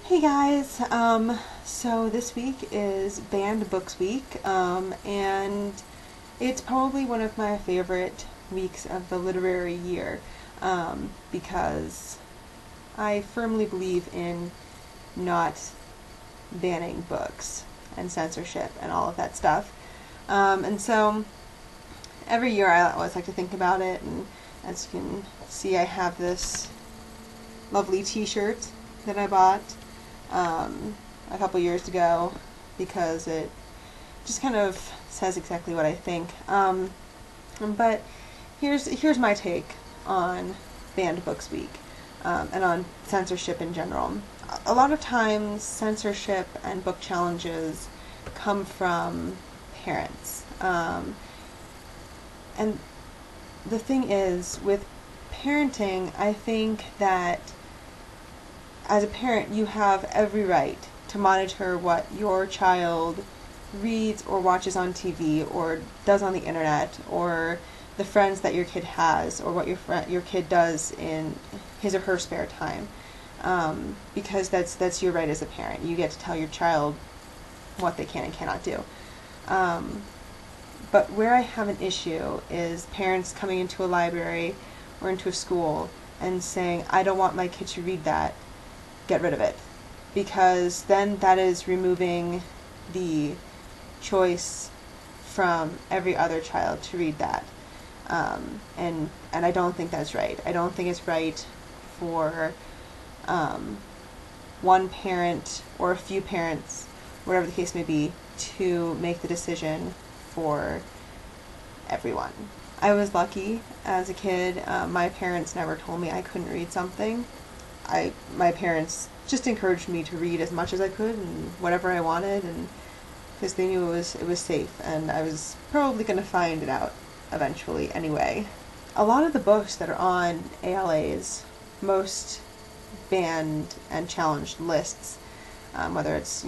Hey guys, so this week is Banned Books Week, and it's probably one of my favorite weeks of the literary year, because I firmly believe in not banning books and censorship and all of that stuff. And so every year I always like to think about it, and as you can see, I have this lovely t-shirt that I bought a couple years ago because it just kind of says exactly what I think. But here's my take on Banned Books Week, and on censorship in general. A lot of times censorship and book challenges come from parents. And the thing is, with parenting, I think that as a parent, you have every right to monitor what your child reads or watches on TV or does on the internet, or the friends that your kid has, or what your kid does in his or her spare time, because that's your right as a parent. You get to tell your child what they can and cannot do. But where I have an issue is parents coming into a library or into a school and saying, "I don't want my kid to read that. Get rid of it," because then that is removing the choice from every other child to read that, and I don't think that's right. I don't think it's right for one parent or a few parents, whatever the case may be, to make the decision for everyone. I was lucky as a kid. My parents never told me I couldn't read something. My parents just encouraged me to read as much as I could and whatever I wanted, and because they knew it was safe, and I was probably going to find it out eventually anyway. A lot of the books that are on ALA's most banned and challenged lists, whether it's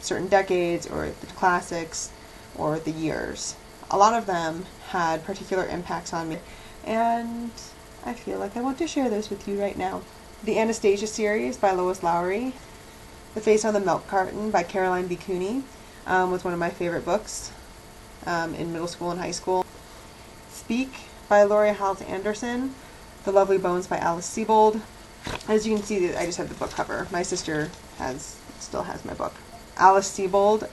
certain decades or the classics or the years, a lot of them had particular impacts on me, and I feel like I want to share those with you right now. The Anastasia series by Lois Lowry, The Face on the Milk Carton by Caroline B. Cooney, was one of my favorite books in middle school and high school. Speak by Laurie Halse Anderson, The Lovely Bones by Alice Sebold. As you can see, I just have the book cover. My sister still has my book. Alice Sebold,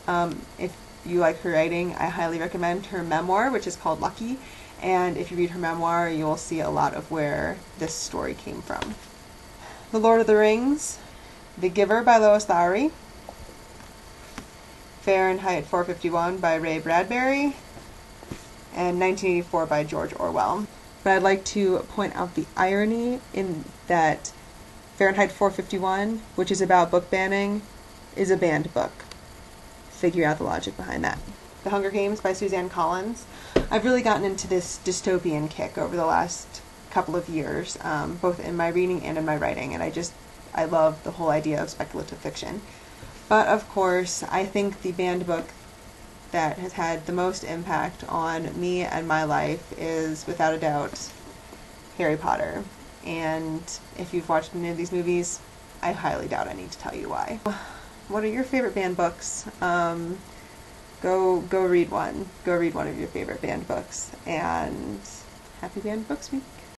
if you like her writing, I highly recommend her memoir, which is called Lucky, and if you read her memoir, you'll see a lot of where this story came from. The Lord of the Rings, The Giver by Lois Lowry, Fahrenheit 451 by Ray Bradbury, and 1984 by George Orwell. But I'd like to point out the irony in that Fahrenheit 451, which is about book banning, is a banned book. Figure out the logic behind that. The Hunger Games by Suzanne Collins. I've really gotten into this dystopian kick over the last couple of years, both in my reading and in my writing, and I love the whole idea of speculative fiction. But of course, I think the banned book that has had the most impact on me and my life is, without a doubt, Harry Potter. And if you've watched any of these movies, I highly doubt I need to tell you why. What are your favorite banned books? Go read one. Go read one of your favorite banned books, and happy Banned Books Week.